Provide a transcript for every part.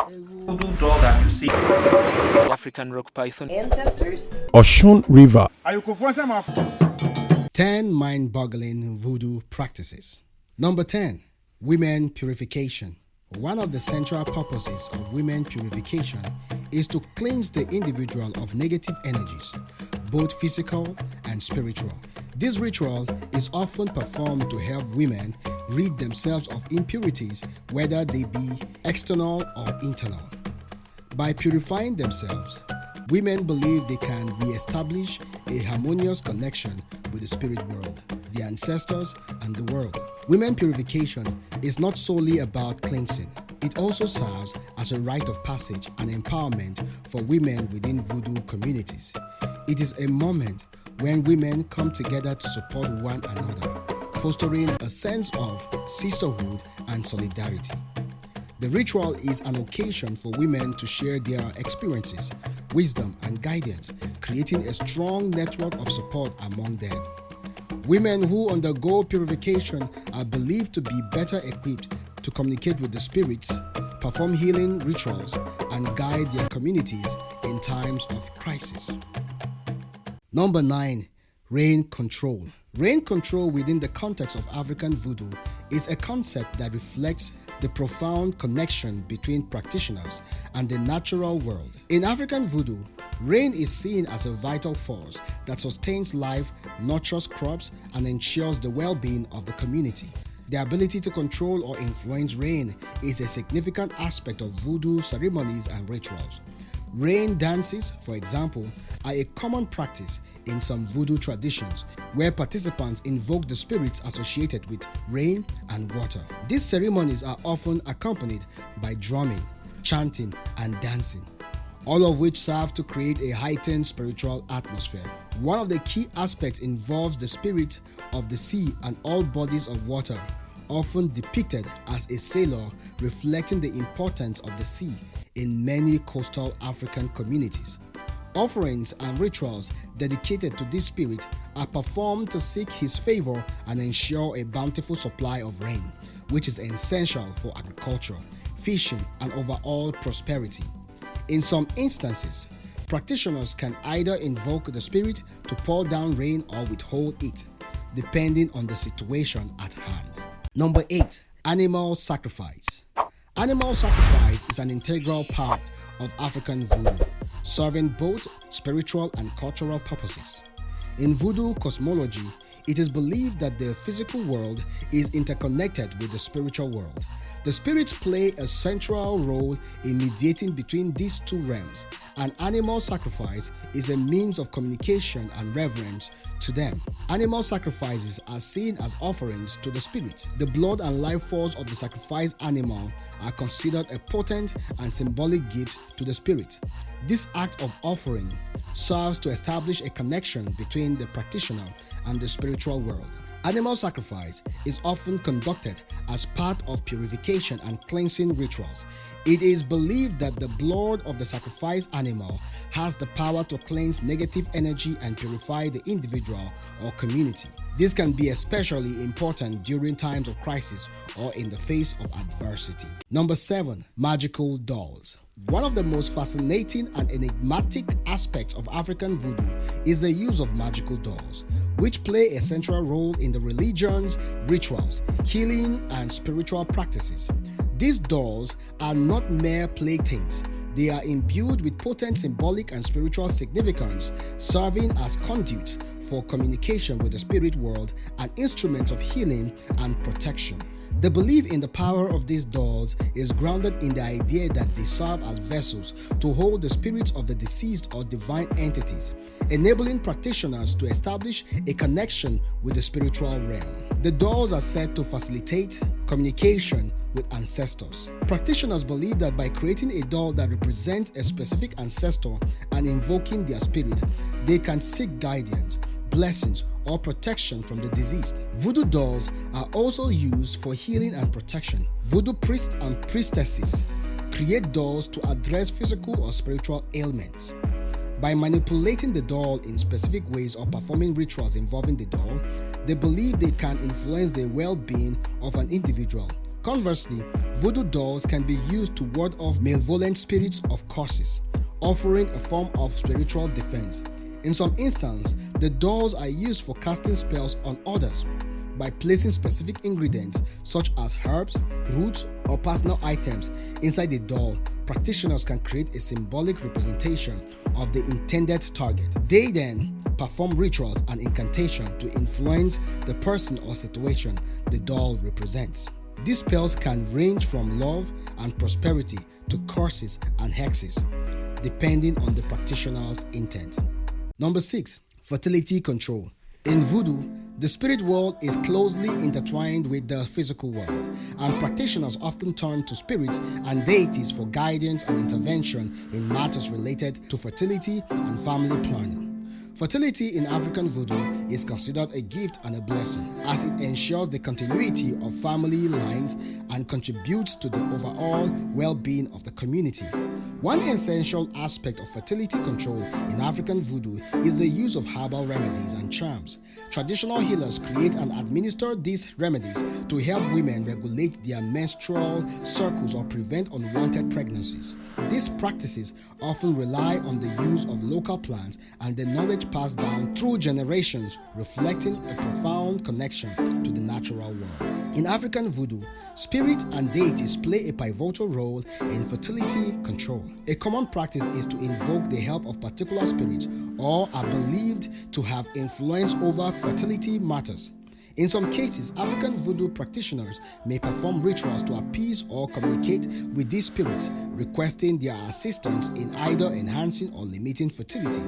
Voodoo doll that you see. African rock python. Ancestors. Oshun River. 10 mind-boggling voodoo practices. Number 10, women purification. One of the central purposes of women purification is to cleanse the individual of negative energies, both physical and spiritual. This ritual is often performed to help women rid themselves of impurities, whether they be external or internal. By purifying themselves, women believe they can re-establish a harmonious connection with the spirit world, the ancestors, and the world. Women purification is not solely about cleansing. It also serves as a rite of passage and empowerment for women within voodoo communities. It is a moment when women come together to support one another, fostering a sense of sisterhood and solidarity. The ritual is an occasion for women to share their experiences, wisdom, and guidance, creating a strong network of support among them. Women who undergo purification are believed to be better equipped to communicate with the spirits, perform healing rituals, and guide their communities in times of crisis. Number 9, rain control. Rain control within the context of African voodoo is a concept that reflects the profound connection between practitioners and the natural world. In African voodoo, rain is seen as a vital force that sustains life, nurtures crops, and ensures the well-being of the community. The ability to control or influence rain is a significant aspect of voodoo ceremonies and rituals. Rain dances, for example, are a common practice in some voodoo traditions where participants invoke the spirits associated with rain and water. These ceremonies are often accompanied by drumming, chanting, and dancing, all of which serve to create a heightened spiritual atmosphere. One of the key aspects involves the spirit of the sea and all bodies of water, often depicted as a sailor, reflecting the importance of the sea in many coastal African communities. Offerings and rituals dedicated to this spirit are performed to seek his favor and ensure a bountiful supply of rain, which is essential for agriculture, fishing, and overall prosperity. In some instances, practitioners can either invoke the spirit to pour down rain or withhold it, depending on the situation at hand. Number 8, animal sacrifice. Animal sacrifice is an integral part of African voodoo, serving both spiritual and cultural purposes. In voodoo cosmology, it is believed that the physical world is interconnected with the spiritual world. The spirits play a central role in mediating between these two realms, and animal sacrifice is a means of communication and reverence to them. Animal sacrifices are seen as offerings to the spirits. The blood and life force of the sacrificed animal are considered a potent and symbolic gift to the spirit. This act of offering serves to establish a connection between the practitioner and the spiritual world. Animal sacrifice is often conducted as part of purification and cleansing rituals. It is believed that the blood of the sacrificed animal has the power to cleanse negative energy and purify the individual or community. This can be especially important during times of crisis or in the face of adversity. Number 7, magical dolls. One of the most fascinating and enigmatic aspects of African voodoo is the use of magical dolls, which play a central role in the religions, rituals, healing, and spiritual practices. These dolls are not mere playthings. They are imbued with potent symbolic and spiritual significance, serving as conduits for communication with the spirit world and instruments of healing and protection. The belief in the power of these dolls is grounded in the idea that they serve as vessels to hold the spirits of the deceased or divine entities, enabling practitioners to establish a connection with the spiritual realm. The dolls are said to facilitate communication with ancestors. Practitioners believe that by creating a doll that represents a specific ancestor and invoking their spirit, they can seek guidance, blessings, or protection from the deceased. Voodoo dolls are also used for healing and protection. Voodoo priests and priestesses create dolls to address physical or spiritual ailments. By manipulating the doll in specific ways or performing rituals involving the doll, they believe they can influence the well-being of an individual, Conversely, voodoo dolls can be used to ward off malevolent spirits of curses, offering a form of spiritual defense. In some instances, the dolls are used for casting spells on others. By placing specific ingredients such as herbs, roots, or personal items inside the doll, practitioners can create a symbolic representation of the intended target. They then perform rituals and incantations to influence the person or situation the doll represents. These spells can range from love and prosperity to curses and hexes, depending on the practitioner's intent. Number 6. Fertility control. In voodoo, the spirit world is closely intertwined with the physical world, and practitioners often turn to spirits and deities for guidance and intervention in matters related to fertility and family planning. Fertility in African voodoo is considered a gift and a blessing, as it ensures the continuity of family lines and contributes to the overall well-being of the community. One essential aspect of fertility control in African voodoo is the use of herbal remedies and charms. Traditional healers create and administer these remedies to help women regulate their menstrual cycles or prevent unwanted pregnancies. These practices often rely on the use of local plants and the knowledge passed down through generations, reflecting a profound connection to the natural world. In African voodoo, spirits and deities play a pivotal role in fertility control. A common practice is to invoke the help of particular spirits or are believed to have influence over fertility matters. In some cases, African voodoo practitioners may perform rituals to appease or communicate with these spirits, requesting their assistance in either enhancing or limiting fertility.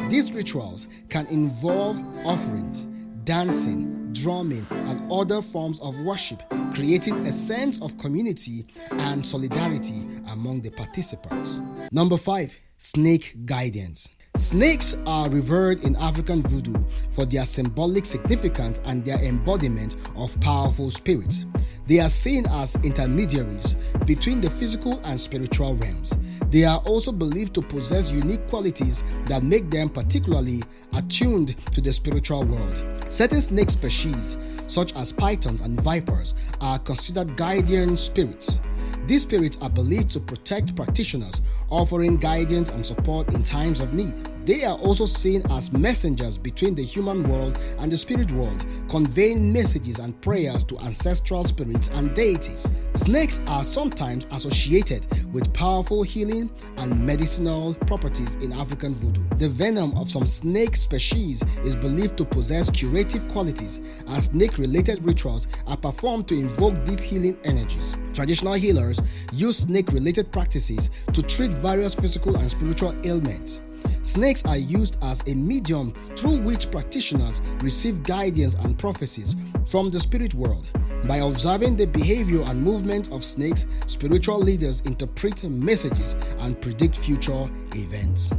These rituals can involve offerings, dancing, drumming, and other forms of worship, creating a sense of community and solidarity among the participants. Number 5. Snake guidance. Snakes are revered in African voodoo for their symbolic significance and their embodiment of powerful spirits. They are seen as intermediaries between the physical and spiritual realms. They are also believed to possess unique qualities that make them particularly attuned to the spiritual world. Certain snake species, such as pythons and vipers, are considered guardian spirits. These spirits are believed to protect practitioners, offering guidance and support in times of need. They are also seen as messengers between the human world and the spirit world, conveying messages and prayers to ancestral spirits and deities. Snakes are sometimes associated with powerful healing and medicinal properties in African voodoo. The venom of some snake species is believed to possess curative qualities, and snake-related rituals are performed to invoke these healing energies. Traditional healers use snake-related practices to treat various physical and spiritual ailments. Snakes are used as a medium through which practitioners receive guidance and prophecies from the spirit world. By observing the behavior and movement of snakes, spiritual leaders interpret messages and predict future events.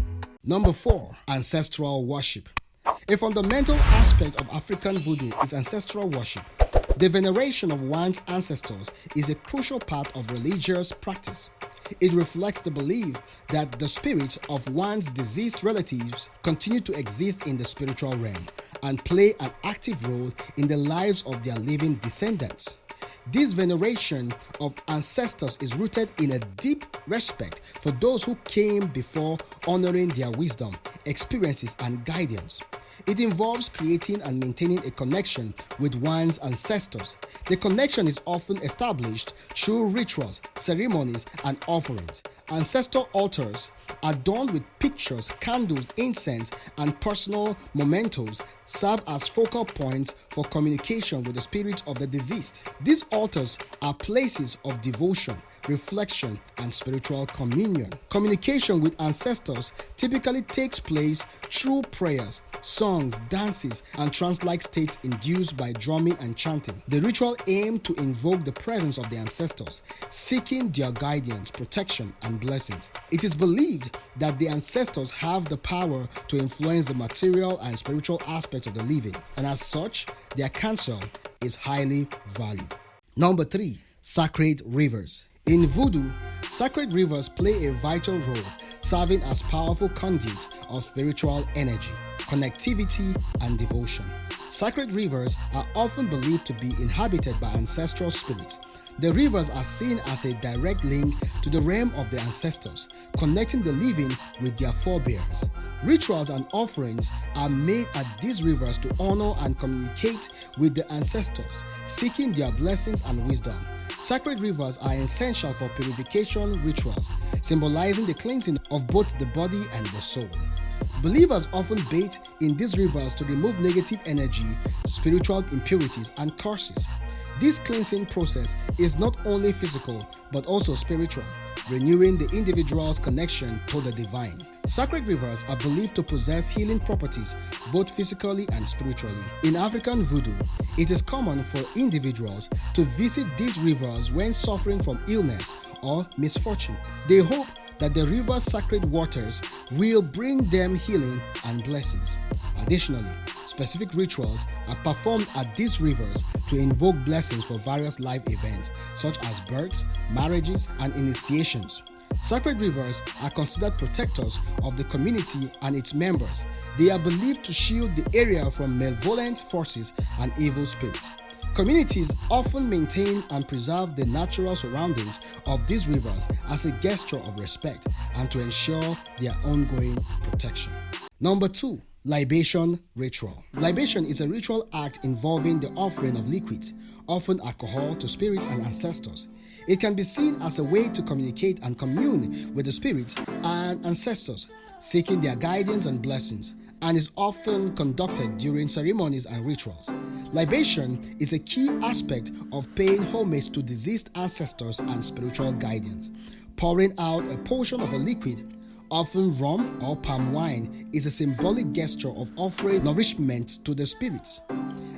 Number 4. Ancestral worship. A fundamental aspect of African voodoo is ancestral worship. The veneration of one's ancestors is a crucial part of religious practice. It reflects the belief that the spirits of one's deceased relatives continue to exist in the spiritual realm and play an active role in the lives of their living descendants. This veneration of ancestors is rooted in a deep respect for those who came before, honoring their wisdom, experiences, and guidance. It involves creating and maintaining a connection with one's ancestors. The connection is often established through rituals, ceremonies, and offerings. Ancestor altars, adorned with pictures, candles, incense, and personal mementos, serve as focal points for communication with the spirits of the deceased. These altars are places of devotion, reflection, and spiritual communion. Communication with ancestors typically takes place through prayers, songs, dances, and trance-like states induced by drumming and chanting. The ritual aimed to invoke the presence of the ancestors, seeking their guidance, protection, and blessings. It is believed that the ancestors have the power to influence the material and spiritual aspects of the living, and as such, their counsel is highly valued. Number 3. Sacred rivers. In voodoo, sacred rivers play a vital role, serving as powerful conduits of spiritual energy, connectivity, and devotion. Sacred rivers are often believed to be inhabited by ancestral spirits. The rivers are seen as a direct link to the realm of the ancestors, connecting the living with their forebears. Rituals and offerings are made at these rivers to honor and communicate with the ancestors, seeking their blessings and wisdom. Sacred rivers are essential for purification rituals, symbolizing the cleansing of both the body and the soul. Believers often bathe in these rivers to remove negative energy, spiritual impurities, and curses. This cleansing process is not only physical but also spiritual, renewing the individual's connection to the divine. Sacred rivers are believed to possess healing properties both physically and spiritually. In African Voodoo, it is common for individuals to visit these rivers when suffering from illness or misfortune. They hope that the river's sacred waters will bring them healing and blessings. Additionally, specific rituals are performed at these rivers to invoke blessings for various life events such as births, marriages, and initiations. Sacred rivers are considered protectors of the community and its members. They are believed to shield the area from malevolent forces and evil spirits. Communities often maintain and preserve the natural surroundings of these rivers as a gesture of respect and to ensure their ongoing protection. Number 2. Libation ritual. Libation is a ritual act involving the offering of liquids, often alcohol, to spirits and ancestors. It can be seen as a way to communicate and commune with the spirits and ancestors, seeking their guidance and blessings, and is often conducted during ceremonies and rituals. Libation is a key aspect of paying homage to deceased ancestors and spiritual guidance. Pouring out a portion of a liquid, often rum or palm wine, is a symbolic gesture of offering nourishment to the spirits,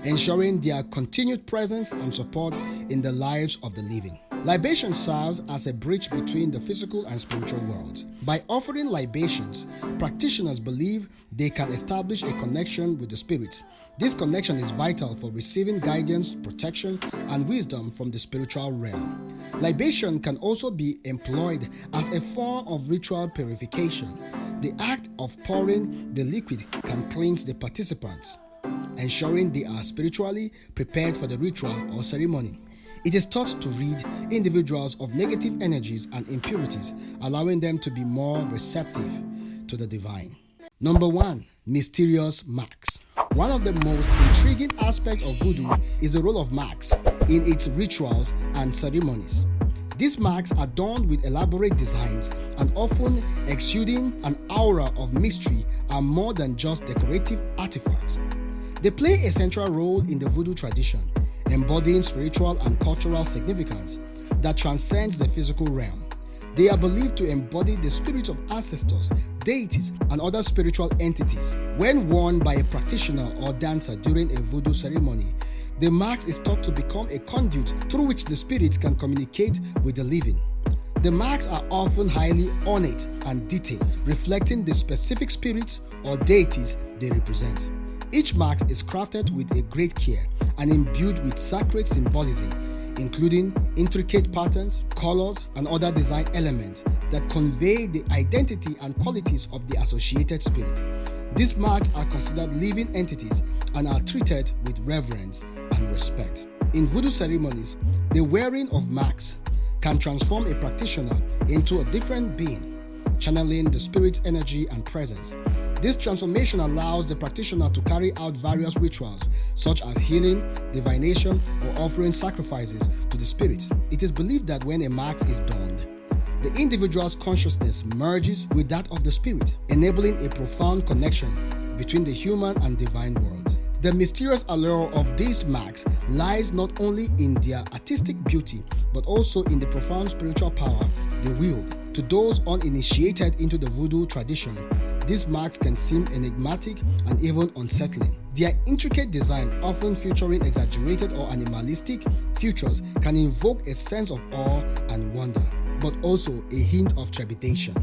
ensuring their continued presence and support in the lives of the living. Libation serves as a bridge between the physical and spiritual worlds. By offering libations, practitioners believe they can establish a connection with the spirits. This connection is vital for receiving guidance, protection, and wisdom from the spiritual realm. Libation can also be employed as a form of ritual purification. The act of pouring the liquid can cleanse the participants, ensuring they are spiritually prepared for the ritual or ceremony. It is thought to rid individuals of negative energies and impurities, allowing them to be more receptive to the divine. Number 1. Mysterious marks. One of the most intriguing aspects of Voodoo is the role of marks in its rituals and ceremonies. These marks are adorned with elaborate designs and often exuding an aura of mystery and more than just decorative artifacts. They play a central role in the Voodoo tradition, embodying spiritual and cultural significance that transcends the physical realm. They are believed to embody the spirits of ancestors, deities, and other spiritual entities. When worn by a practitioner or dancer during a Voodoo ceremony, the marks is thought to become a conduit through which the spirits can communicate with the living. The marks are often highly ornate and detailed, reflecting the specific spirits or deities they represent. Each mark is crafted with a great care and imbued with sacred symbolism, including intricate patterns, colors, and other design elements that convey the identity and qualities of the associated spirit. These marks are considered living entities and are treated with reverence and respect. In Voodoo ceremonies, the wearing of marks can transform a practitioner into a different being, channeling the spirit's energy and presence. This transformation allows the practitioner to carry out various rituals such as healing, divination, or offering sacrifices to the spirit. It is believed that when a mark is donned, the individual's consciousness merges with that of the spirit, enabling a profound connection between the human and divine worlds. The mysterious allure of these marks lies not only in their artistic beauty, but also in the profound spiritual power they wield. To those uninitiated into the Voodoo tradition, these marks can seem enigmatic and even unsettling. Their intricate design, often featuring exaggerated or animalistic features, can invoke a sense of awe and wonder, but also a hint of trepidation.